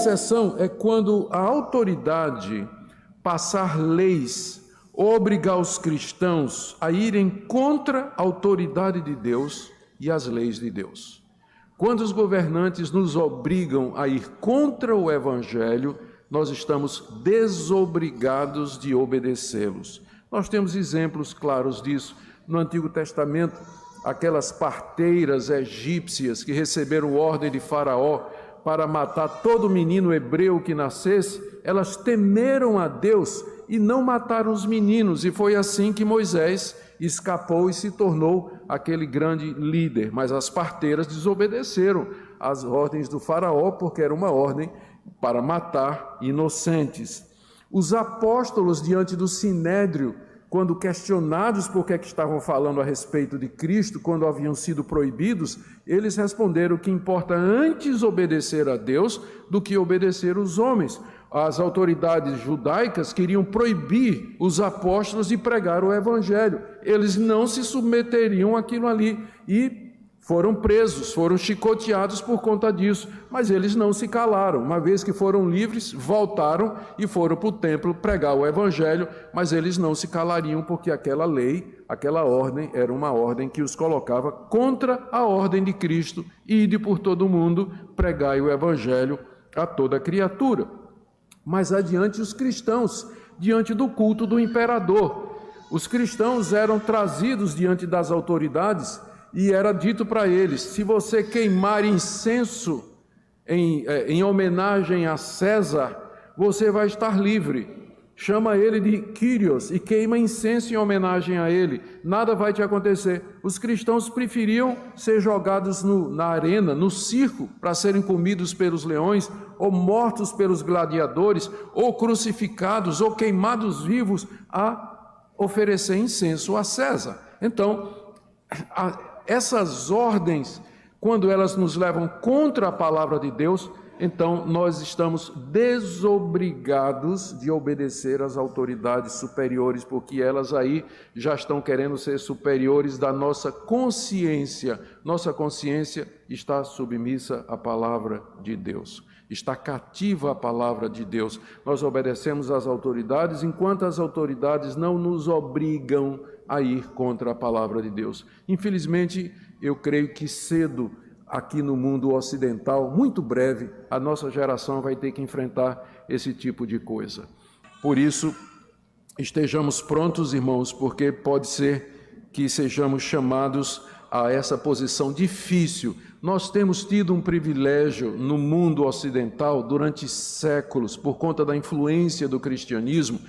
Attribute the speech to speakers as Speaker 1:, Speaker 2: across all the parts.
Speaker 1: exceção é quando a autoridade passar leis, obrigar os cristãos a irem contra a autoridade de Deus e as leis de Deus. Quando os governantes nos obrigam a ir contra o Evangelho, nós estamos desobrigados de obedecê-los. Nós temos exemplos claros disso. No Antigo Testamento, aquelas parteiras egípcias que receberam ordem de Faraó para matar todo menino hebreu que nascesse, elas temeram a Deus e não mataram os meninos, e foi assim que Moisés escapou e se tornou aquele grande líder. Mas as parteiras desobedeceram às ordens do Faraó, porque era uma ordem para matar inocentes. Os apóstolos, diante do Sinédrio, quando questionados por que estavam falando a respeito de Cristo, quando haviam sido proibidos, eles responderam que importa antes obedecer a Deus do que obedecer os homens. As autoridades judaicas queriam proibir os apóstolos de pregar o Evangelho. Eles não se submeteriam àquilo ali e foram presos, foram chicoteados por conta disso, mas eles não se calaram. Uma vez que foram livres, voltaram e foram para o templo pregar o Evangelho, mas eles não se calariam porque aquela lei, aquela ordem, era uma ordem que os colocava contra a ordem de Cristo: ide por todo o mundo, pregai o Evangelho a toda criatura. Mais adiante, os cristãos, diante do culto do imperador. Os cristãos eram trazidos diante das autoridades e era dito para eles: se você queimar incenso em homenagem a César, você vai estar livre. Chama ele de Kyrios e queima incenso em homenagem a ele, nada vai te acontecer. Os cristãos preferiam ser jogados na arena, no circo, para serem comidos pelos leões, ou mortos pelos gladiadores, ou crucificados, ou queimados vivos, a oferecer incenso a César. Então, essas ordens, quando elas nos levam contra a palavra de Deus, então nós estamos desobrigados de obedecer às autoridades superiores, porque elas aí já estão querendo ser superiores da nossa consciência. Nossa consciência está submissa à palavra de Deus, está cativa à palavra de Deus. Nós obedecemos às autoridades enquanto as autoridades não nos obrigam a ir contra a palavra de Deus. Infelizmente, eu creio que cedo, aqui no mundo ocidental, muito breve, a nossa geração vai ter que enfrentar esse tipo de coisa. Por isso, estejamos prontos, irmãos, porque pode ser que sejamos chamados a essa posição difícil. Nós temos tido um privilégio no mundo ocidental durante séculos, por conta da influência do cristianismo,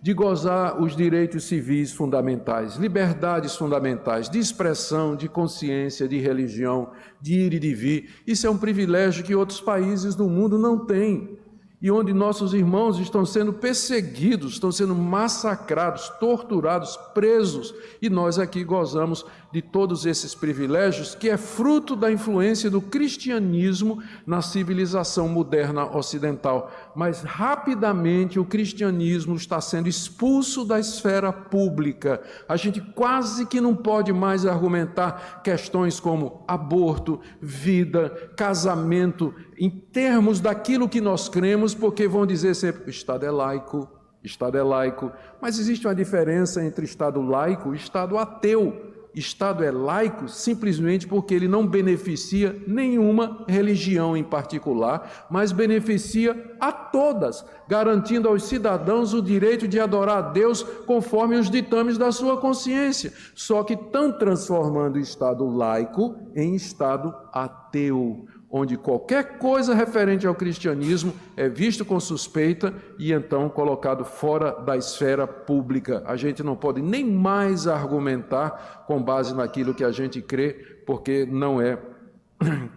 Speaker 1: de gozar os direitos civis fundamentais, liberdades fundamentais, de expressão, de consciência, de religião, de ir e de vir. Isso é um privilégio que outros países do mundo não têm, e onde nossos irmãos estão sendo perseguidos, estão sendo massacrados, torturados, presos, e nós aqui gozamos de todos esses privilégios, que é fruto da influência do cristianismo na civilização moderna ocidental. Mas rapidamente o cristianismo está sendo expulso da esfera pública. A gente quase que não pode mais argumentar questões como aborto, vida, casamento, em termos daquilo que nós cremos, porque vão dizer sempre: o Estado é laico, Estado é laico. Mas existe uma diferença entre Estado laico e Estado ateu. Estado é laico simplesmente porque ele não beneficia nenhuma religião em particular, mas beneficia a todas, garantindo aos cidadãos o direito de adorar a Deus conforme os ditames da sua consciência. Só que estão transformando o Estado laico em Estado ateu, onde qualquer coisa referente ao cristianismo é visto com suspeita e então colocado fora da esfera pública. A gente não pode nem mais argumentar com base naquilo que a gente crê, porque não é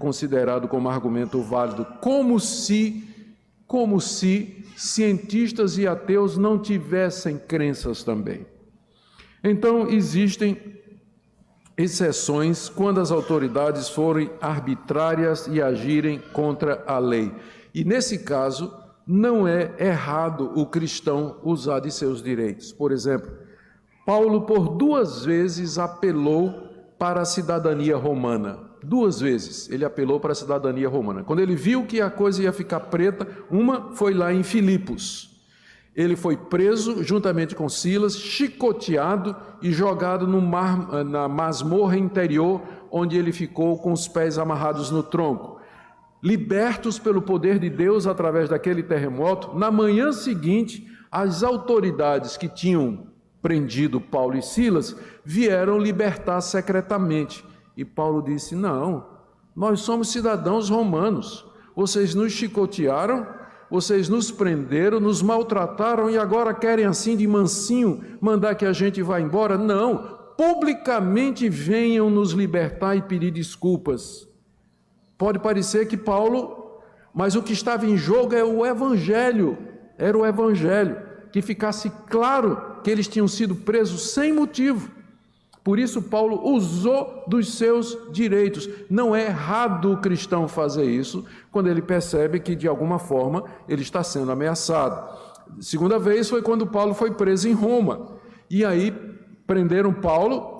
Speaker 1: considerado como argumento válido, como se cientistas e ateus não tivessem crenças também. Então, existem exceções quando as autoridades forem arbitrárias e agirem contra a lei. E nesse caso, não é errado o cristão usar de seus direitos. Por exemplo, Paulo por 2 vezes apelou para a cidadania romana. 2 vezes ele apelou para a cidadania romana. Quando ele viu que a coisa ia ficar preta, uma foi lá em Filipos. Ele foi preso juntamente com Silas, chicoteado e jogado na masmorra interior, onde ele ficou com os pés amarrados no tronco. Libertos pelo poder de Deus através daquele terremoto, na manhã seguinte, as autoridades que tinham prendido Paulo e Silas vieram libertar secretamente. E Paulo disse: não, nós somos cidadãos romanos, vocês nos chicotearam, vocês nos prenderam, nos maltrataram e agora querem assim de mansinho mandar que a gente vá embora? Não, publicamente venham nos libertar e pedir desculpas. Pode parecer que Paulo, mas o que estava em jogo é o Evangelho, era o Evangelho, que ficasse claro que eles tinham sido presos sem motivo. Por isso Paulo usou dos seus direitos. Não é errado o cristão fazer isso quando ele percebe que de alguma forma ele está sendo ameaçado. Segunda vez foi quando Paulo foi preso em Roma. E aí prenderam Paulo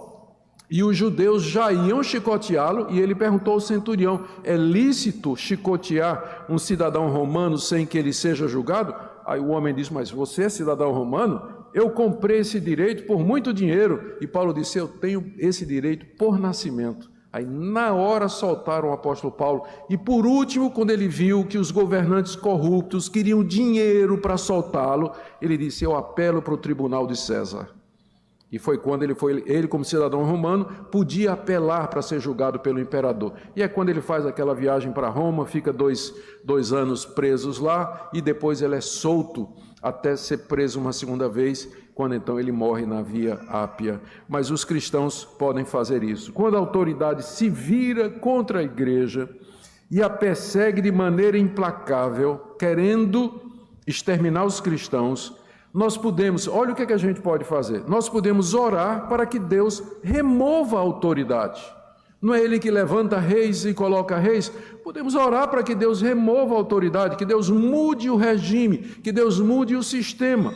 Speaker 1: e os judeus já iam chicoteá-lo e ele perguntou ao centurião: é lícito chicotear um cidadão romano sem que ele seja julgado? Aí o homem disse: mas você é cidadão romano? Eu comprei esse direito por muito dinheiro. E Paulo disse: eu tenho esse direito por nascimento. Aí na hora soltaram o apóstolo Paulo. E por último, quando ele viu que os governantes corruptos queriam dinheiro para soltá-lo, ele disse: eu apelo para o tribunal de César. E foi quando ele como cidadão romano, podia apelar para ser julgado pelo imperador. E é quando ele faz aquela viagem para Roma, fica dois anos presos lá, e depois ele é solto até ser preso uma segunda vez, quando então ele morre na Via Ápia. Mas os cristãos podem fazer isso. Quando a autoridade se vira contra a igreja e a persegue de maneira implacável, querendo exterminar os cristãos, nós podemos, olha o que a gente pode fazer, nós podemos orar para que Deus remova a autoridade. Não é Ele que levanta reis e coloca reis? Podemos orar para que Deus remova a autoridade, que Deus mude o regime, que Deus mude o sistema.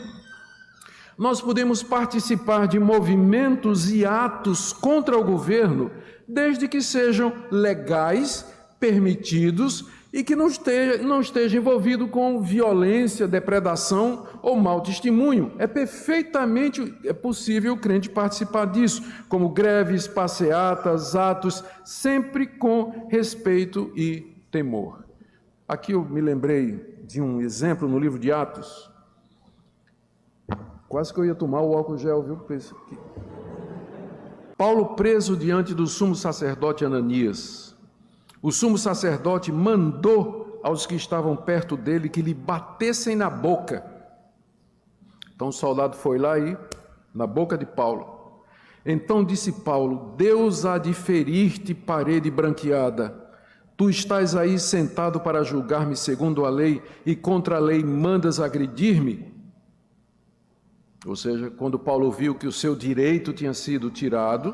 Speaker 1: Nós podemos participar de movimentos e atos contra o governo, desde que sejam legais, permitidos e que não esteja envolvido com violência, depredação ou mau testemunho. É perfeitamente possível o crente participar disso, como greves, passeatas, atos, sempre com respeito e temor. Aqui eu me lembrei de um exemplo no livro de Atos. Quase que eu ia tomar o álcool gel, viu? Paulo preso diante do sumo sacerdote Ananias. O sumo sacerdote mandou aos que estavam perto dele que lhe batessem na boca. Então o soldado foi lá e na boca de Paulo. Então disse Paulo: Deus há de ferir-te, parede branqueada. Tu estás aí sentado para julgar-me segundo a lei e contra a lei mandas agredir-me? Ou seja, quando Paulo viu que o seu direito tinha sido tirado,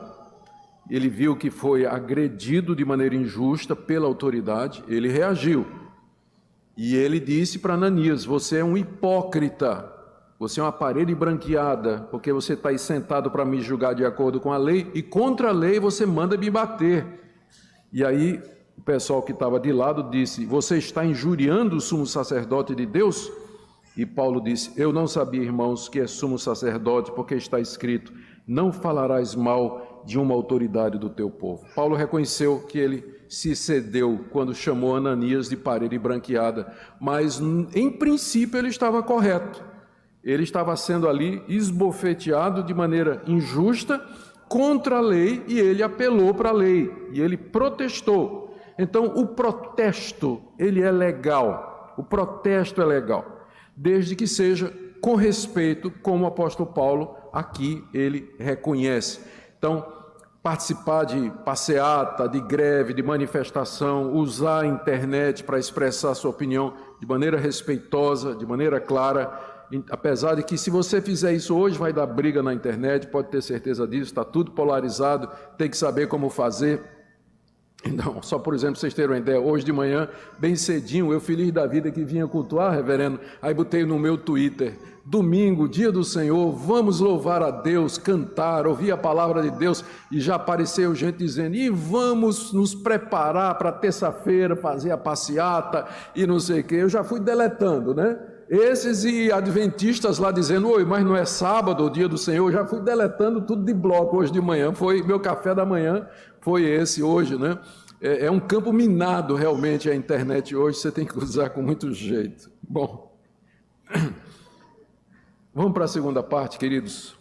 Speaker 1: ele viu que foi agredido de maneira injusta pela autoridade, ele reagiu. E ele disse para Ananias: você é um hipócrita, você é uma parede branqueada, porque você está aí sentado para me julgar de acordo com a lei, e contra a lei você manda me bater. E aí o pessoal que estava de lado disse: você está injuriando o sumo sacerdote de Deus? E Paulo disse: eu não sabia, irmãos, que é sumo sacerdote, porque está escrito: não falarás mal de uma autoridade do teu povo. Paulo reconheceu que ele se excedeu quando chamou Ananias de parede branqueada, mas em princípio ele estava correto. Ele estava sendo ali esbofeteado de maneira injusta contra a lei e ele apelou para a lei e ele protestou. Então o protesto, ele é legal, o protesto é legal, desde que seja com respeito, como o apóstolo Paulo aqui ele reconhece. Então, participar de passeata, de greve, de manifestação, usar a internet para expressar sua opinião de maneira respeitosa, de maneira clara, apesar de que se você fizer isso hoje vai dar briga na internet, pode ter certeza disso, está tudo polarizado, tem que saber como fazer. Então, só por exemplo, vocês terem uma ideia, hoje de manhã, bem cedinho, eu feliz da vida que vinha cultuar, reverendo, aí botei no meu Twitter, domingo, dia do Senhor, vamos louvar a Deus, cantar, ouvir a palavra de Deus, e já apareceu gente dizendo, e vamos nos preparar para terça-feira, fazer a passeata, e não sei o quê, eu já fui deletando, né? Esses e adventistas lá dizendo, oi, mas não é sábado, o dia do Senhor, eu já fui deletando tudo de bloco hoje de manhã, foi meu café da manhã, foi esse hoje, né? É um campo minado realmente a internet hoje, você tem que usar com muito jeito. Bom, vamos para a segunda parte, queridos.